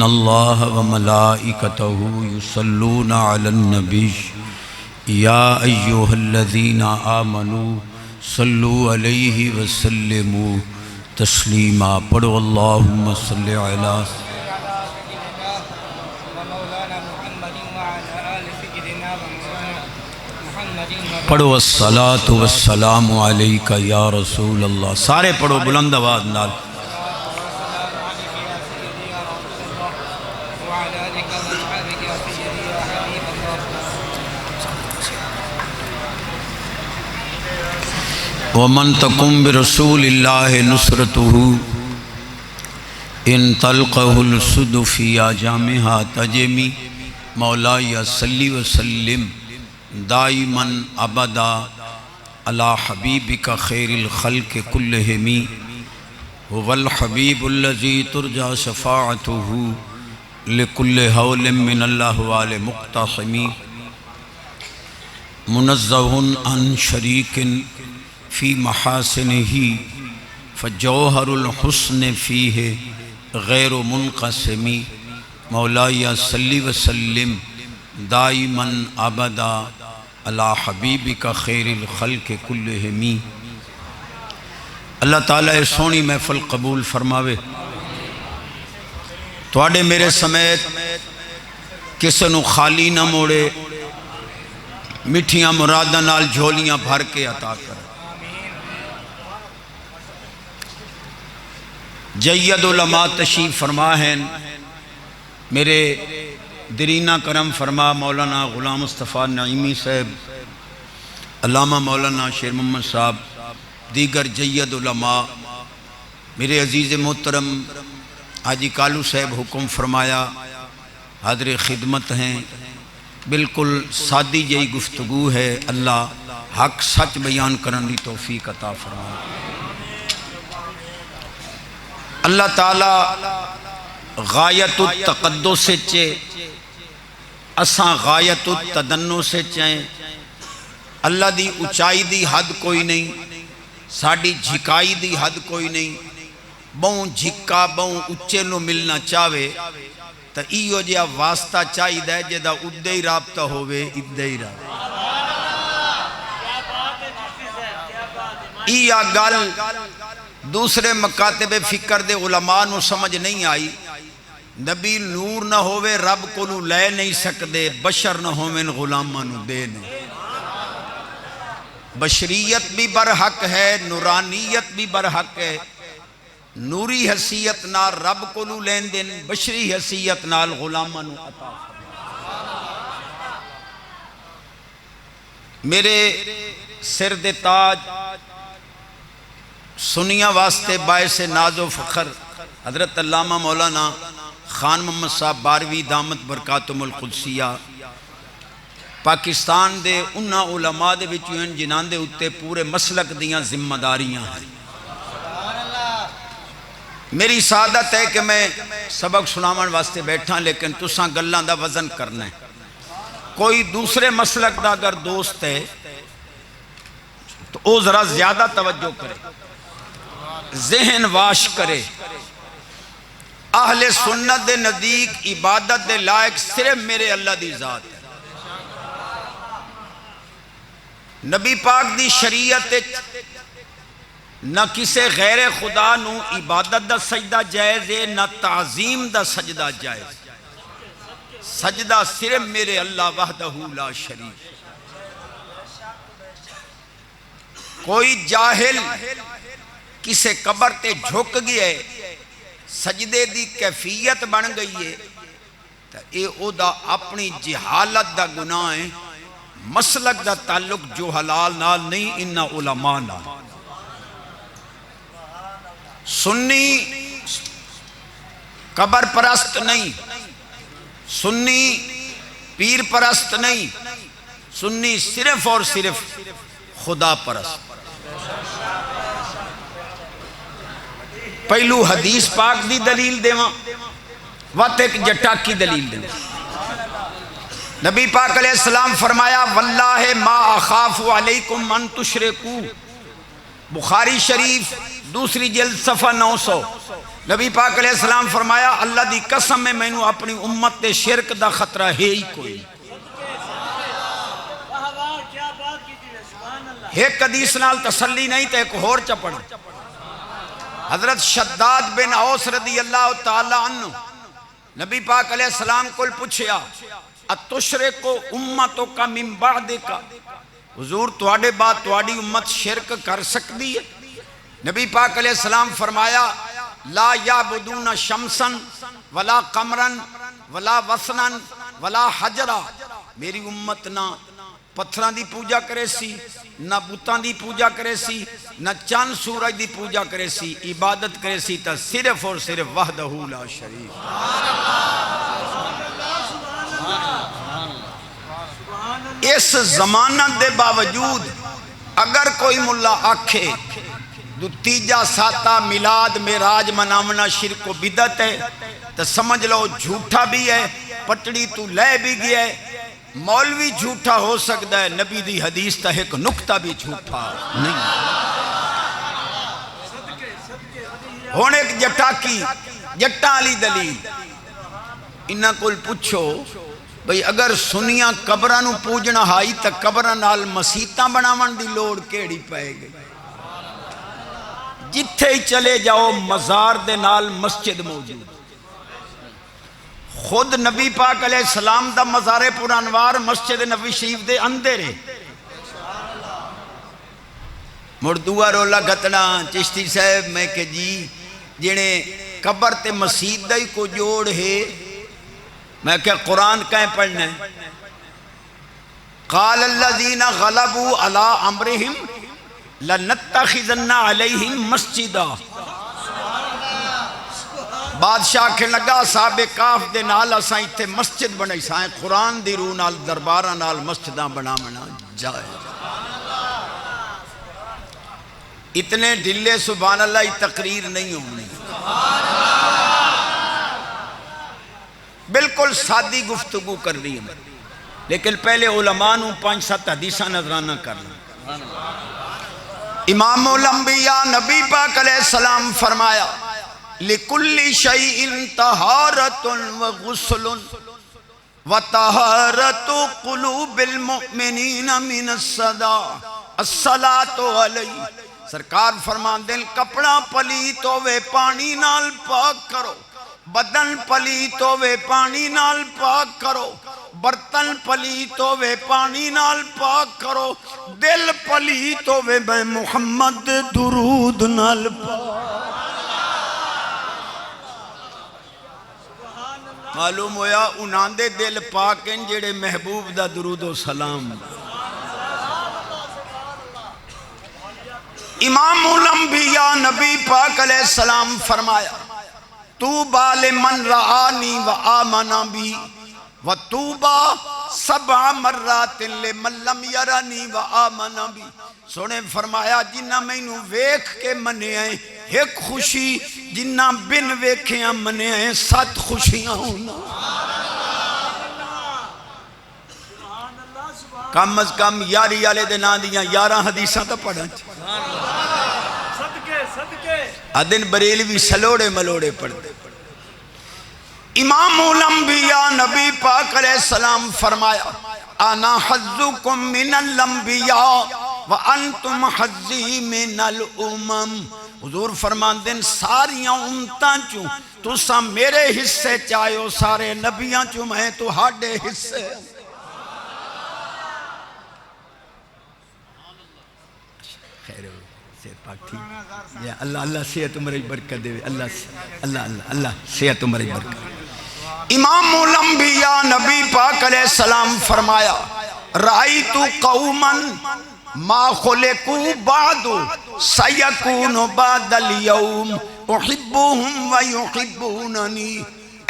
اللہ وملائکتہ یصلون علی النبی یا ایہا الذین آمنوا صلوا علیہ وسلموا تسلیما۔ پڑھو اللہم صلی علی پڑھو الصلاۃ والسلام علیکہ یا رسول اللہ۔ سارے پڑھو بلند آواز نال۔ ومن تقم برسول اللہ نصرتہ ان تلقہ السد فی جامہا تجمی۔ مولائی صلی وسلم دائما ابدا علی حبیبک خیر الخلق کلہم هو الحبیب الذی ترجى شفاعته لکل حول من الاحوال مقتحم منزہ عن شریک فی محاسنہ فجوہر الحسن فیہ غیر منقسم۔ مولائی صلی وسلم دائما ابدا علی حبیبک خیر الخلق کلہم۔ اللہ تعالیٰ سونی محفل قبول فرماوے۔ تواڈے میرے سمیت کسے نو خالی نہ موڑے، مٹھیاں مراداں نال جھولیاں بھر کے عطا کرے۔ جید علماء تشریف فرما ہیں، میرے درینہ کرم فرما مولانا غلام مصطفیٰ نعیمی صاحب، علامہ مولانا شیر محمد صاحب، دیگر جید علماء، میرے عزیز محترم حاجی کالو صاحب حکم فرمایا، حاضر خدمت ہیں۔ بالکل سادی جئی گفتگو ہے، اللہ حق سچ بیان کرنے کی توفیق عطا فرمائے۔ اللہ تعالی غایت التقدس سے اساں غایت التدنو سے چاہیں۔ اللہ دی اونچائی دی حد کوئی نہیں، ساڑی جھکائی دی حد کوئی نہیں۔ بہوں جھکا بہوں اچھے نو ملنا چاہوے تا ایو جیا واسطہ چاہی دے جدا ادھے ہی رابطہ ہوئے ادھے ہی رابطہ۔ ایہ گل دوسرے مکاتب فکر دے علماء نو سمجھ نہیں آئی۔ نبی نور نہ ہوئے رب کو نو لے نہیں سکدے، بشر نہ ہوئے غلامہ نو دے نہیں۔ بشریت بھی برحق ہے، نورانیت بھی برحق ہے۔ نوری حیثیت نال رب کو نو لین دین، بشری حیثیت نال غلامہ نو عطا۔ میرے سر دے تاج سنیا واسطے باعث ناز و فخر حضرت علامہ مولانا خان محمد صاحب باروی دامت برکاتہم القدسیہ پاکستان دے انہاں علماء دے وچوں ہیں جنہاں دے اتے پورے مسلک دیاں ذمہ داریاں ہیں۔ میری سعادت ہے کہ میں سبق سناون واسطے بیٹھا، لیکن تساں گلاں دا وزن کرنا ہے۔ کوئی دوسرے مسلک دا اگر دوست ہے تو او ذرا زیادہ توجہ کرے، ذہن واش کرے۔ اہل سنت دے نزدیک عبادت دے لائق صرف میرے اللہ دی ذات ہے۔ نبی پاک دی شریعت نہ کسے غیر خدا نو عبادت دا سجدہ جائز ہے، نہ تعظیم دا سجدہ جائز۔ سجدہ صرف میرے اللہ وحدہ لا شریک۔ کوئی جاہل کسے قبر تے جھک گئے، سجدے دی کیفیت بن گئی ہے، تو اے او دا اپنی جہالت دا گناہ ہے۔ مسلک دا تعلق جو حلال نال نہیں، انہا علماء نال۔ سنی قبر پرست نہیں، سنی پیر پرست نہیں، سنی صرف اور صرف خدا پرست۔ پہلو حدیث پاک دی دلیل دیواں، وقت ایک جٹاک کی دلیل دیواں۔ نبی پاک علیہ السلام فرمایا واللہ ما اخاف علیکم من تشرکو، بخاری شریف دوسری جلد صفحہ 900۔ نبی پاک علیہ السلام فرمایا اللہ دی قسم میں مینوں اپنی امت دے شرک دا خطرہ ہے ہی کوئی. ایک حدیث نال تسلی نہیں تے ایک اور چپڑ. حضرت شداد بن اوس رضی اللہ تعالی عنہ نبی پاک علیہ السلام کو پوچھیا اتشرکو امتک من بعدک، حضور تواڈے بعد تواڈی امت شرک کر سکتی ہے؟ نبی پاک علیہ السلام فرمایا لا یعبدون شمسا ولا قمرا ولا وثنا ولا حجرا. میری امت نہ پتھراں دی پوجا کرے سی، نہ بتاں دی پوجا کرے سی، نہ چاند سورج دی پوجا کرے سی، عبادت کرے سی تا صرف اور صرف وحدہ لا شریک. اس ضمانت دے باوجود اگر کوئی ملا آکھے دو تیجا ساتا میلاد معراج مناونا شرک و بدعت ہے تو سمجھ لو جھوٹا بھی ہے، پٹڑی تو لے بھی گیا ہے. مولوی جھوٹا ہو سکتا ہے، نبی دی حدیث تا ایک نکتہ بھی جھوٹا نہیں. ہون ایک جٹاکی جٹا علی دلیل انہاں کول پوچھو بھئی اگر سنیاں قبرانو پوجنا ہائی تا قبران نال مسیتاں بناون دی لوڑ کیڑی پائے گئی؟ جتھے ہی چلے جاؤ مزار دے نال مسجد موجود. خود نبی پاک علیہ السلام دا مزار پر انوار مسجد نبی شریف دے اندر ہے. مردوہ رولا گھتنا چشتی صاحب میں کہ جی جنہیں قبر تے مسجد دائی کو جوڑ ہے، میں کہ قرآن کہیں پڑھنا ہے. قال الذین غلبوا علی امرہم لنتخذن علیہم مسجدا. بادشاہ کے لگا صاحب کاف دے نال اساں ایتھے مسجد بنائی سائیں. قرآن دی روح نال درباراں نال مسجداں بناونا جائے. اتنے ڈلے سبحان اللہ تقریر نہیں ہونی، بالکل سادی گفتگو کر رہی ہے. لیکن پہلے علماء نوں 5-7 حدیثاں نظرانہ کرنا. امام الانبیاء نبی پاک علیہ السلام فرمایا لِكُلِّ شَيْءٍ طَهَارَةٌ وَغُسْلٌ وَطَهَارَةُ قُلُوبِ الْمُؤْمِنِينَ مِنَ الصَّلَاةِ الصَّلَاةُ عَلَيْهِ. سرکار فرمان دیں کپڑا پلیت ہوئے پانی نال پاک کرو، بدن پلیت ہوئے پانی نال پاک کرو، برتن پلیت ہوئے پانی نال پاک کرو، دل پلیت ہوئے میں محمد درود نال پاک. معلوم ہویا انہاں دے دل پاک ہیں جڑے محبوب دا درود و سلام. امام الانبیاء نبی پاک علیہ السلام فرمایا توبا لمن رآنی و آمنا بی و توبا 7 مرات لمن لم یرانی و آمنا بی. سونے فرمایا جنہ میں نو ویکھ کے منے آئے ایک خوشی، جنہ بن ویکھیاں منے آئے 7 خوشیاں ہونا. کم از کم یاری آلے دے نا دیاں 11 حدیثاں تا پڑھا ادن بریلوی سلوڑے ملوڑے پڑھتے. امام الانبیاء نبی پاک علیہ السلام فرمایا انا حظکم من الانبیاء وانتم حظی من الامم. حضور فرمان دیں ساریاں امتاں چوں تو سا میرے حصے چاہیو، سارے نبیاں چوں میں تو ہاڑے حصے. خیر ہو پاک ٹھیک یا اللہ اللہ صحت عمری برکت دے. اللہ اللہ اللہ اللہ صحت عمری برکت. امام الانبیاء نبی پاک علیہ السلام فرمایا رأیتو قوما ما خلقو بعد سیکون بعد اليوم احبوہم و یحبوننی.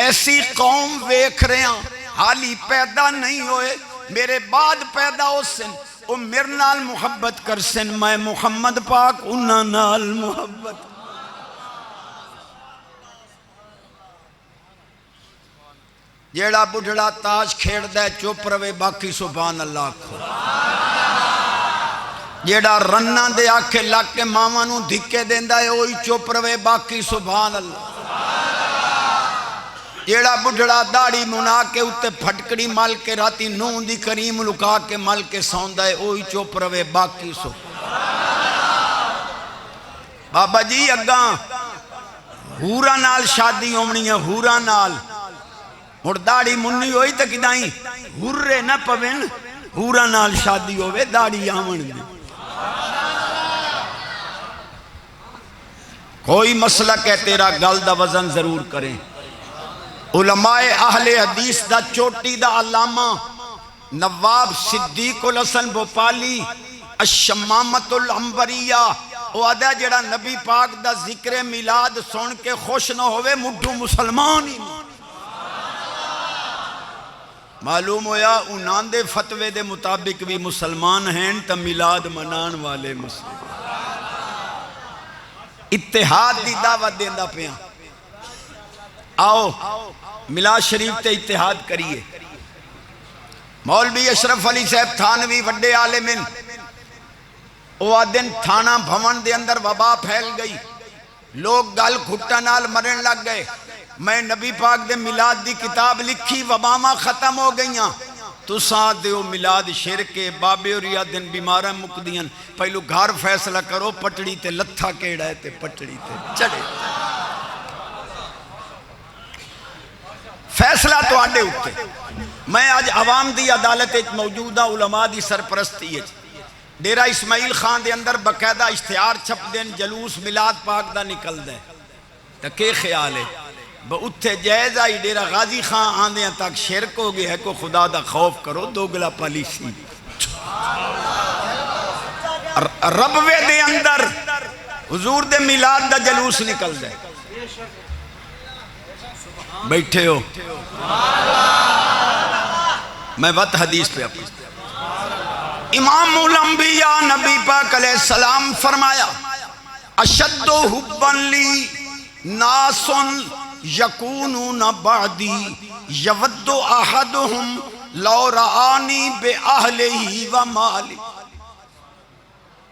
ایسی قوم ویکھ رہے ہیں حالی پیدا نہیں ہوئے، میرے بعد پیدا ہو سن، وہ میرے نال محبت کر سن، میں محمد پاک انہاں نال محبت. جیڑا بڑھڑا تاج کھیڑ دے چپ روے باقی سبحان اللہ کھو. جیڑا رنہ دے آکھے لاکے مامانوں دھکے دیندہ ہے وہی چپ روے باقی سبحان اللہ. جیڑا بڑھڑا داڑی منا کے اتے پھٹکڑی مل کے راتی نون دی کریم لکا کے مل کے سوندا ہے اوہی چپ روے باقی سو بابا جی اگاں ہورا نال شادی ہونی ہے ہورا نال اور داڑی منی ہوئی تو کدائیں ہورے نہ پوین ہورا نال شادی ہوئے داڑی آمن دی کوئی مسئلہ کہ تیرا گل دا وزن ضرور کریں علماء اہل حدیث دا چوٹی دا علامہ نواب صدیق الحسن بھوپالی الشمامت العنبریہ وہ آدھا جڑا نبی پاک دا ذکر میلاد سن کے خوش نہ ہوئے مڈھو مسلمان ہی معلوم ہویا انہاں دے فتوے دے مطابق بھی مسلمان ہیں تا میلاد منان والے مسلمان اتحاد دی دعوت دیندہ پیاں آؤ میلاد شریف تے اتحاد کریے مولوی اشرف علی صاحب تھانوی وڈے عالمین وہ دن تھانہ بھون دے اندر وبا پھیل گئی لوگ گل گھٹا نال مرن لگ گئے میں نبی پاک دے میلاد دی کتاب لکھی وباما ختم ہو گئیاں تو ساتھ دیو میلاد شرکے بابے اور یا دن بیمارہ مقدیاں پہلو گھر فیصلہ کرو پٹڑی تے لتھا کیڑا ہے تے پٹڑی تے چڑھے فیصلہ تو آڈے ہوتے میں آج عوام دی عدالت موجودہ علماء دی سرپرستی ہے ڈیرہ اسماعیل خان دے اندر باقاعدہ اشتہار چھپ دین جلوس میلاد پاک دا نکل دے تو کیا خیال ہے اتھے جائز آئی ڈیرہ غازی خان آندیاں تک شرک ہو گئے ہے کو خدا دا خوف کرو دوگلا پالیسی ربوے دے اندر حضور دے میلاد دا جلوس نکل دے بیٹھے ہو میں وقت حدیث پہ اپنے امام الانبیاء نبی پاک علیہ السلام فرمایا اشد حبا لی ناس یکونون بعدی یود احدہم لو رآنی بے اہلہی و مالی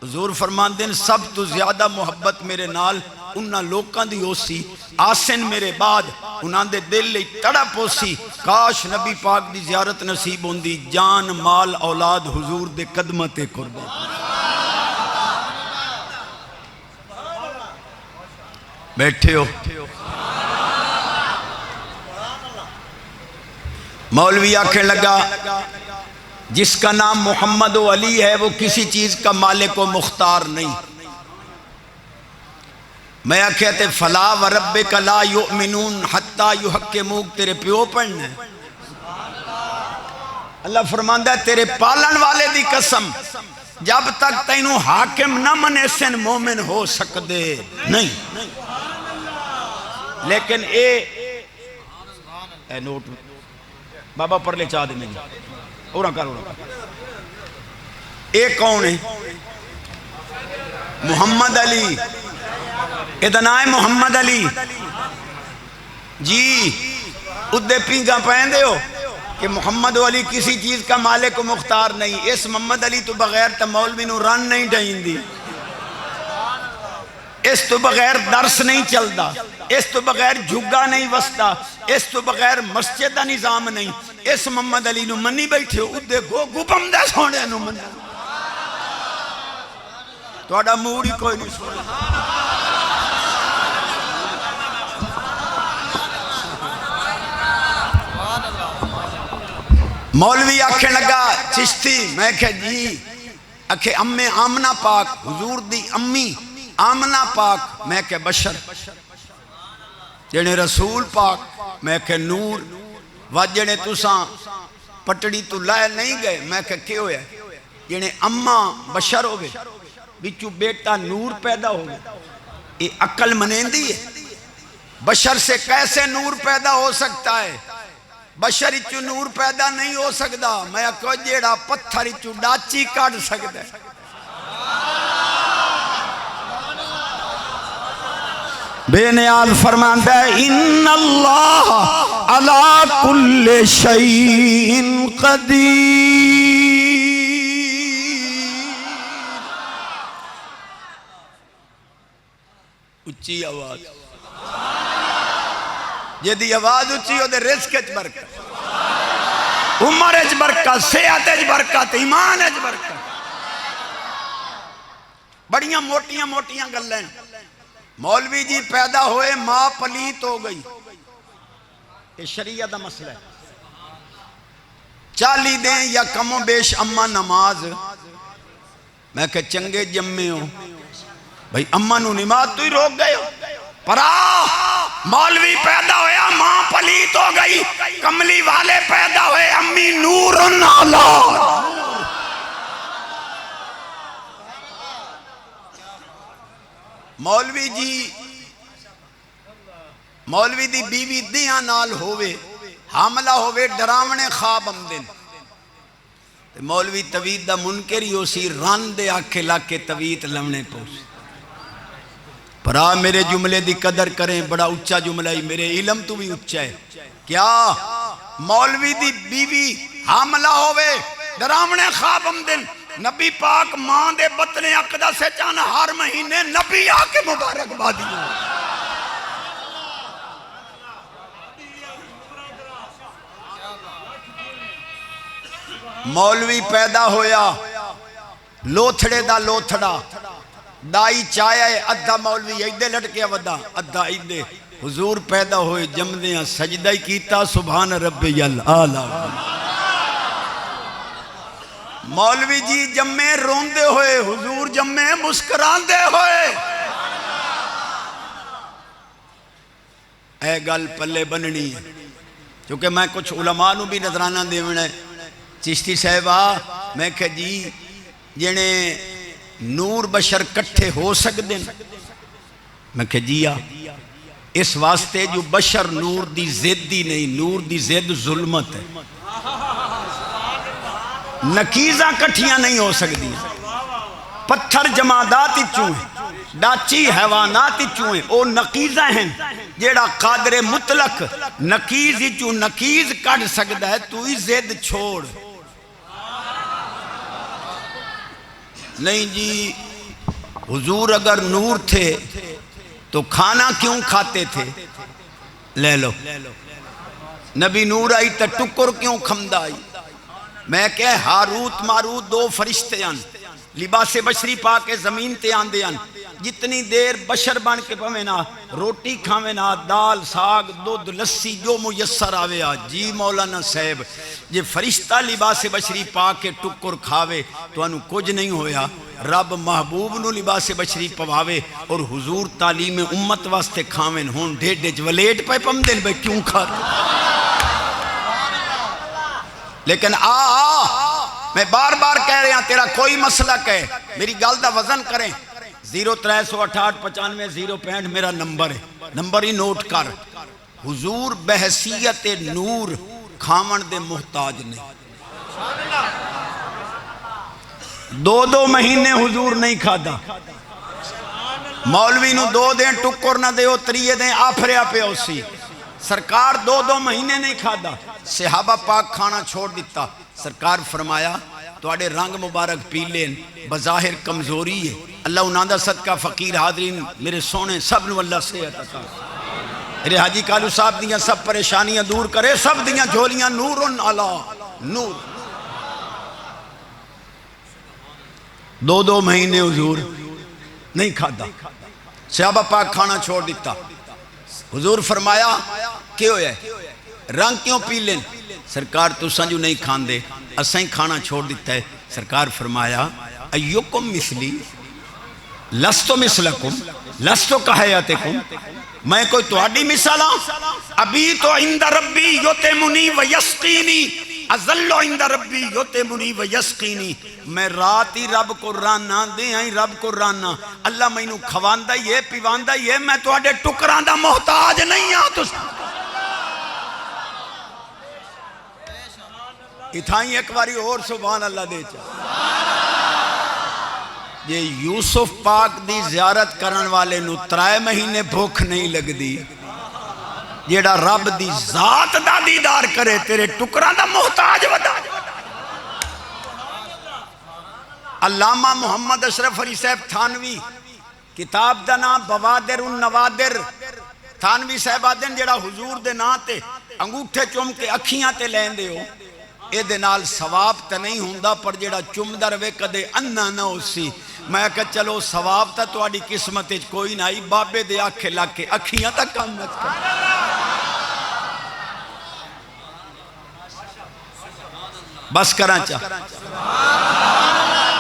حضور فرمان دین سب تو زیادہ محبت میرے نال انہاں لوکاں دی ہو سی آسن میرے بعد انہاں دے دل لئی تڑپ ہو سی کاش نبی پاک دی زیارت نصیب ہوندی جان مال اولاد حضور دے قدمت قربان بیٹھے ہو مولوی آکھیں لگا جس کا نام محمد و علی ہے وہ کسی چیز کا مالک و مختار نہیں میں کہتے فلا وربک لا یؤمنون حتی یحکموک تیرے پیو پڑھنا ہے اللہ فرماندہ ہے تیرے پالن والے دی قسم جب تک تینوں حاکم نہ منے سن مومن ہو سکدے نہیں لیکن اے نوٹ بابا پر لے چاہ دے میں اورا کر ایک کون ہے محمد علی ادنا ہے محمد علی جی ادھے پینگا پہن دے ہو کہ محمد علی کسی چیز کا مالک و مختار نہیں اس محمد علی تو بغیر تا مولوی نو رن نہیں ڈائیں دی اس تو بغیر درس نہیں چلدا اس تو بغیر جھگا نہیں وستا اس تو بغیر مسجد دا نظام نہیں اس محمد علی نو منی بیٹھے ہو ادھے گو گپم دے سونے نو منی تو اڈا موڑی کوئی نہیں سونے مولوی آکھیں لگا چشتی میں کہ جی آکھیں امی آمنہ پاک حضور دی امی آمنہ پاک میں کہ بشر جنے رسول پاک میں کہ نور وجنے تساں پٹڑی تو لائے نہیں گئے میں کہ کیوں ہے جنے اماں بشر ہوگے بچو بیٹا نور پیدا ہوگے یہ عقل منیندی ہے بشر سے کیسے نور پیدا ہو سکتا ہے بشر اچو نور پیدا نہیں ہو سکتا میں کو جیڑا پتھر اچو ڈاچی کاٹ سکتا ہے بے نیاز فرمانتا ہے ان اللہ علی کل شیء قدیر اچھی آواز جیدی آواز اچھی ہو دے رزق اچ برکت، عمر اچ برکت، صحت اچ برکت، ایمان اچ برکت۔ بڑیاں موٹیاں موٹیاں گلیں۔ مولوی جی پیدا ہوئے ماں پلیت ہو گئی، یہ شریعت دا مسئلہ ہے۔ 40 دیں یا کم و بیش اماں نماز، میں کہ چنگے جمے ہو بھئی اماں نو نماز تو ہی روک گئے ہو، پرا مولوی پیدا ہویا ماں پلیت ہو گئی، کملی والے پیدا ہوئے امی نور علا۔ مولوی جی مولوی دی بیوی دیاں نال ہوئے، حاملہ ہوئے، ڈراونے خواب آمدن، مولوی توید دا منکر ہی اسی رن دے آکھے لاکے توید لمنے پوس۔ پرا میرے جملے دی قدر کریں، بڑا اچھا جملہ ہی، میرے علم تو بھی اچھا ہے۔ کیا مولوی دی بیوی حاملہ ہوئے، ڈراونے خواب آمدن، نبی پاک ماں دے بطن اقدس سے چانا ہر مہینے نبی آکے مبارک بادی ہو۔ مولوی پیدا ہویا لوتھڑے دا لوتھڑا، دائی چایا ہے، ادھا مولوی ایدے لٹکیا ودا، ادھا ایدے۔ حضور پیدا ہوئے جمدیاں سجدہ ہی کیتا سبحان ربی العالی۔ مولوی جی جمے روندے ہوئے، حضور جمے مسکراندے ہوئے۔ اے گل پلے بننی ہے، کیونکہ میں کچھ علماء نو بھی نظرانہ دیونے چشتی صاحبہ، میں کہ جی جنے نور بشر کٹھے ہو سکتے ہیں، میں کہ جی اس واسطے جو بشر نور دی زد ہی نہیں، نور دی زد ظلمت ہے، نکیزاں کٹھیاں نہیں ہو سکتی، پتھر جمادات ہی چوہیں، ڈاچی حیوانات ہی چوہیں، او نقیزہ ہیں، جیڑا قادر مطلق نقیز ہی چون نقیز کٹ سکتا ہے، تو ہی زد چھوڑ۔ نہیں جی حضور اگر نور تھے تو کھانا کیوں کھاتے تھے؟ لے لو نبی نور آئی تو ٹکر کیوں کھمدہ آئی؟ میں کہ ہاروت ماروت دو فرشتے آن، لباس بشری پا کے زمین تے آن دے آن، جتنی دیر بشر بن کے پوینا روٹی کھاوینا، دال ساگ دودھ لسی جو میسر آوے آ جی مولانا صاحب، جے فرشتہ لباس بشری پا کے ٹکر کھاوے تو انہوں کچھ نہیں ہویا۔ رب محبوب نو لباس بشری پواوے اور حضور تعلیم امت واسطے کھاوین ہون ڈیڈ ولیٹ پہ پم دل بے کیوں کھاتے؟ لیکن میں بار بار کہہ رہے ہیں تیرا کوئی مسئلہ کہے، میری گل دا وزن کریں، 0368 95 065 میرا نمبر ہے، نمبر ہی نوٹ کر۔ حضور بحثیت نور کھاون دے محتاج نہیں، 2 مہینے حضور نہیں کھادا، مولوی نو 2 دیں ٹکر نہ دے 3 دیں آفریا پہ اسی، سرکار 2 مہینے نہیں کھادا، صحابہ پاک کھانا چھوڑ دیتا، سرکار فرمایا تو آڑے رنگ مبارک پی لین، بظاہر کمزوری ہے، اللہ انہاں دا صدقہ فقیر حاضرین میرے سونے سب نو اللہ صحت عطا، میرے حاجی کالو صاحب دیاں سب پریشانیاں دور کرے، سب دیاں جھولیاں نور علا نور۔ 2 مہینے حضور نہیں کھادا، صحابہ پاک کھانا چھوڑ دیتا، حضور فرمایا کیوں ہے رنگ کیوں پی لیں؟ سرکار تو سنجو نہیں کھان دے، اسائیں کھانا چھوڑ دیتا ہے، سرکار فرمایا ایوکم مثلی لستو مثلکم لستو کحیاتکم، میں کوئی تواڈی مثال ہوں؟ ابھی تو عند ربی یتیمنی ویسقینی، ازلو عند ربی یتیمنی ویسقینی، میں رات ہی رب کو رانا دے ہیں رب کو رانا، اللہ میں انہوں کھواندہ یہ پیواندہ یہ، میں تواڈے ٹکران دا محتاج نہیں ہوں۔ تو اتھائیں ایک باری اور سبحان اللہ دے چاہ، یہ یوسف پاک دی زیارت کرن والے نو 3 مہینے بھوک نہیں لگ دی، جیڑا رب دی ذات دا دیدار کرے تیرے ٹکران دا محتاج ودا۔ علامہ محمد اشرف علی صاحب تھانوی کتاب دا نام بوادر النوادر، تھانوی صاحب آدھن جڑا حضور دے نا تے انگوٹھے چم کے اکھیاں تے لین دے ہو اے دے نال ثواب تے نہیں ہوندہ پر جڑا چم در وے کدے انہ نہ ہو سی میں کہا چلو ثواب تا تو آڑی قسمت کوئی نہ آئی بابے دے آکھے لگ کے اکھیاں تا کم مت کر بس کراں چاہ